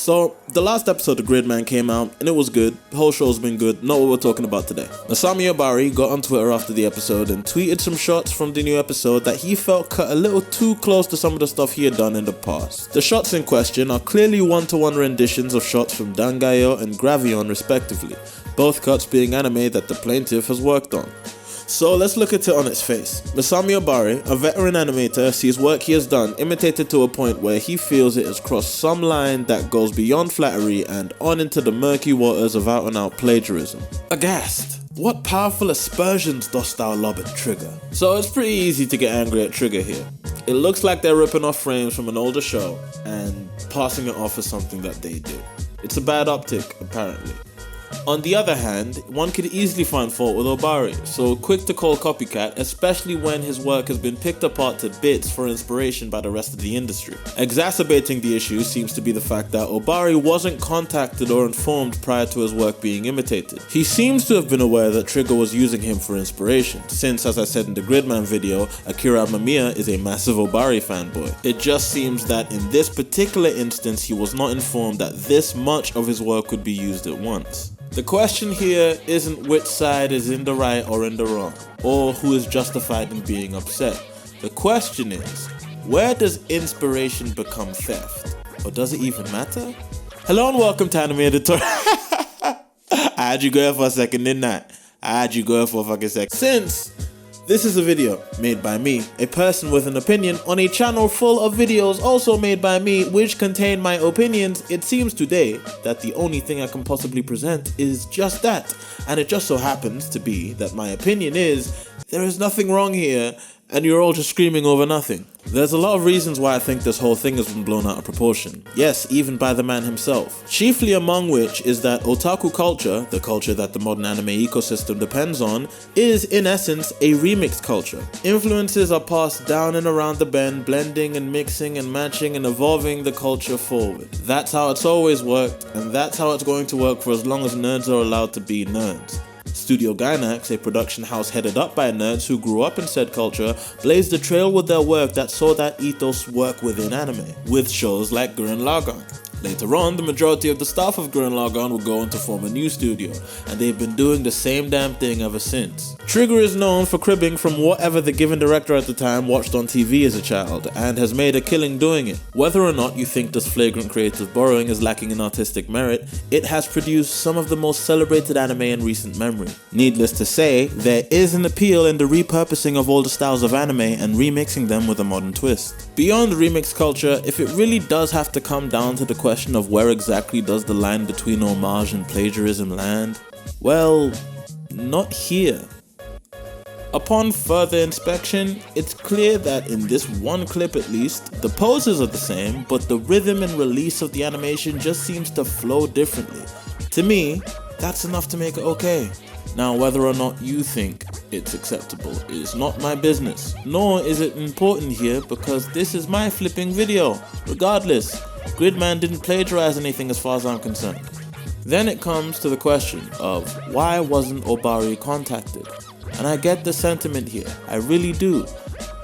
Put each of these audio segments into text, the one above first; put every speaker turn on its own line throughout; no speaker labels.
So, the last episode of Gridman came out, and it was good. The whole show's been good, not what we're talking about today. Masami Obari got on Twitter after the episode and tweeted some shots from the new episode that he felt cut a little too close to some of the stuff he had done in the past. The shots in question are clearly one-to-one renditions of shots from Nineouh and Gravion respectively, both cuts being anime that the plaintiff has worked on. So let's look at it on its face. Masami Obari, a veteran animator, sees work he has done imitated to a point where he feels it has crossed some line that goes beyond flattery and on into the murky waters of out-and-out plagiarism. Aghast! What powerful aspersions dost thou lob at Trigger? So it's pretty easy to get angry at Trigger here. It looks like they're ripping off frames from an older show and passing it off as something that they did. It's a bad optic, apparently. On the other hand, one could easily find fault with Obari, so quick to call copycat, especially when his work has been picked apart to bits for inspiration by the rest of the industry. Exacerbating the issue seems to be the fact that Obari wasn't contacted or informed prior to his work being imitated. He seems to have been aware that Trigger was using him for inspiration, since, as I said in the Gridman video, Akira Mamiya is a massive Obari fanboy. It just seems that in this particular instance he was not informed that this much of his work would be used at once. The question here isn't which side is in the right or in the wrong, or who is justified in being upset. The question is, where does inspiration become theft? Or does it even matter? Hello and welcome to Anime Editorial. I had you go for a second, didn't I? I had you go for a fucking second. Since this is a video made by me, a person with an opinion, on a channel full of videos also made by me which contain my opinions, it seems today that the only thing I can possibly present is just that. And it just so happens to be that my opinion is, there is nothing wrong here and you're all just screaming over nothing. There's a lot of reasons why I think this whole thing has been blown out of proportion. Yes, even by the man himself. Chiefly among which is that otaku culture, the culture that the modern anime ecosystem depends on, is in essence a remix culture. Influences are passed down and around the bend, blending and mixing and matching and evolving the culture forward. That's how it's always worked, and that's how it's going to work for as long as nerds are allowed to be nerds. Studio Gainax, a production house headed up by nerds who grew up in said culture, blazed a trail with their work that saw that ethos work within anime, with shows like Gurren Lagann. Later on, the majority of the staff of Gurren Lagann would go on to form a new studio, and they've been doing the same damn thing ever since. Trigger is known for cribbing from whatever the given director at the time watched on TV as a child, and has made a killing doing it. Whether or not you think this flagrant creative borrowing is lacking in artistic merit, it has produced some of the most celebrated anime in recent memory. Needless to say, there is an appeal in the repurposing of older styles of anime and remixing them with a modern twist. Beyond remix culture, if it really does have to come down to the question of where exactly does the line between homage and plagiarism land, well, not here. Upon further inspection, it's clear that in this one clip at least, the poses are the same, but the rhythm and release of the animation just seems to flow differently. To me, that's enough to make it okay. Now, whether or not you think it's acceptable is not my business, nor is it important here because this is my flipping video. Regardless, Gridman didn't plagiarize anything as far as I'm concerned. Then it comes to the question of why wasn't Obari contacted? And I get the sentiment here, I really do.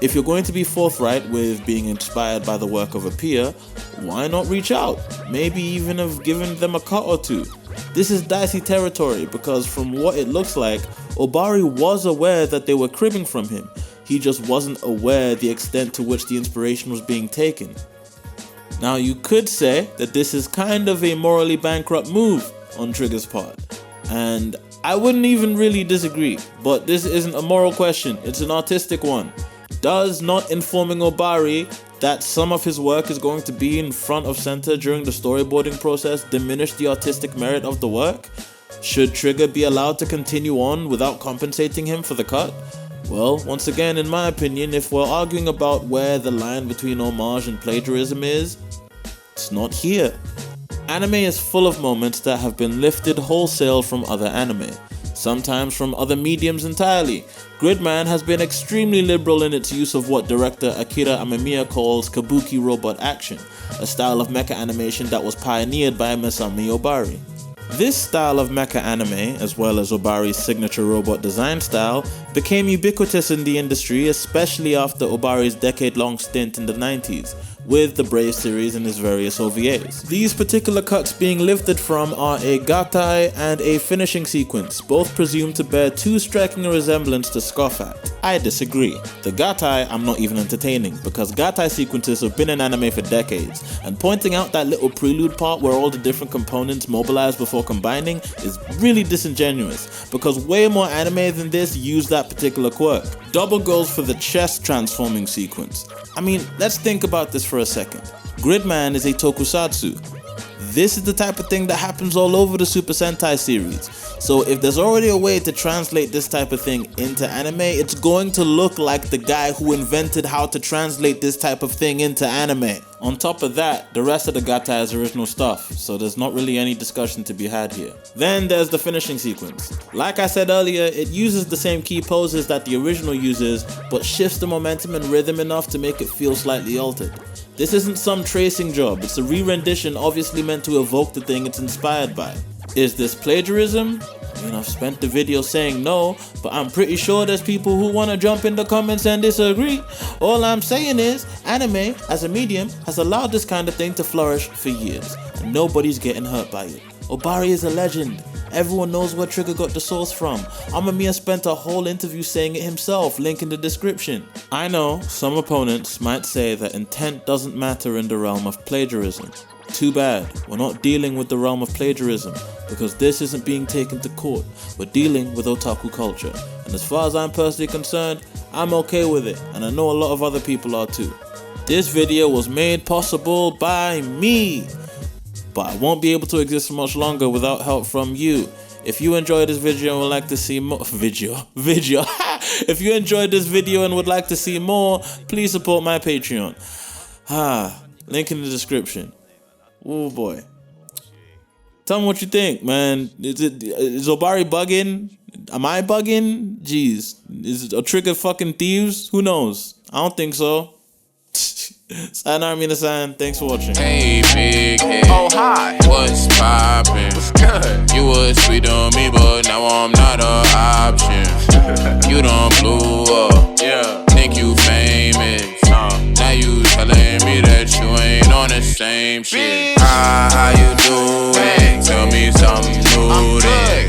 If you're going to be forthright with being inspired by the work of a peer, why not reach out? Maybe even have given them a cut or two. This is dicey territory because from what it looks like, Obari was aware that they were cribbing from him. He just wasn't aware the extent to which the inspiration was being taken. Now you could say that this is kind of a morally bankrupt move on Trigger's part, and I wouldn't even really disagree, but this isn't a moral question, it's an artistic one. Does not informing Obari that some of his work is going to be in front of center during the storyboarding process diminish the artistic merit of the work? Should Trigger be allowed to continue on without compensating him for the cut? Well, once again, in my opinion, if we're arguing about where the line between homage and plagiarism is, it's not here. Anime is full of moments that have been lifted wholesale from other anime, sometimes from other mediums entirely. Gridman has been extremely liberal in its use of what director Akira Mamiya calls kabuki robot action, a style of mecha animation that was pioneered by Masami Obari. This style of mecha anime, as well as Obari's signature robot design style, became ubiquitous in the industry, especially after Obari's decade-long stint in the 90s, with the Brave series and its various OVAs. These particular cuts being lifted from are a gatai and a finishing sequence, both presumed to bear too striking a resemblance to scoff at. I disagree. The gatai I'm not even entertaining, because gatai sequences have been in anime for decades, and pointing out that little prelude part where all the different components mobilize before combining is really disingenuous, because way more anime than this use that particular quirk. Double goes for the chest transforming sequence. I mean, let's think about this for a second. Gridman is a tokusatsu. This is the type of thing that happens all over the Super Sentai series. So if there's already a way to translate this type of thing into anime, it's going to look like the guy who invented how to translate this type of thing into anime. On top of that, the rest of the gatai is original stuff, so there's not really any discussion to be had here. Then there's the finishing sequence. Like I said earlier, it uses the same key poses that the original uses, but shifts the momentum and rhythm enough to make it feel slightly altered. This isn't some tracing job, it's a re-rendition obviously meant to evoke the thing it's inspired by. Is this plagiarism? I mean, I've spent the video saying no, but I'm pretty sure there's people who want to jump in the comments and disagree. All I'm saying is, anime, as a medium, has allowed this kind of thing to flourish for years, and nobody's getting hurt by it. Obari is a legend. Everyone knows where Trigger got the source from. Amamiya spent a whole interview saying it himself, link in the description. I know some opponents might say that intent doesn't matter in the realm of plagiarism. Too bad, we're not dealing with the realm of plagiarism, because this isn't being taken to court. We're dealing with otaku culture, and as far as I'm personally concerned, I'm okay with it, and I know a lot of other people are too. This video was made possible by me, but I won't be able to exist for much longer without help from you. If you enjoyed this video and would like to see more if you enjoyed this video and would like to see more, please support my Patreon. Link in the description. Oh boy. Tell me what you think, man. Is Obari bugging? Am I bugging? Jeez. Is it a trick of fucking thieves? Who knows? I don't think so. Sayonara minasan. Thanks for watching.
Hey, big head. Oh, hi. What's poppin'? What's good? You was sweet on me, but now I'm not an option. You done blew up. Yeah. Think you famous. Now you telling me that you ain't on the same shit. How you doing? Tell me something new then.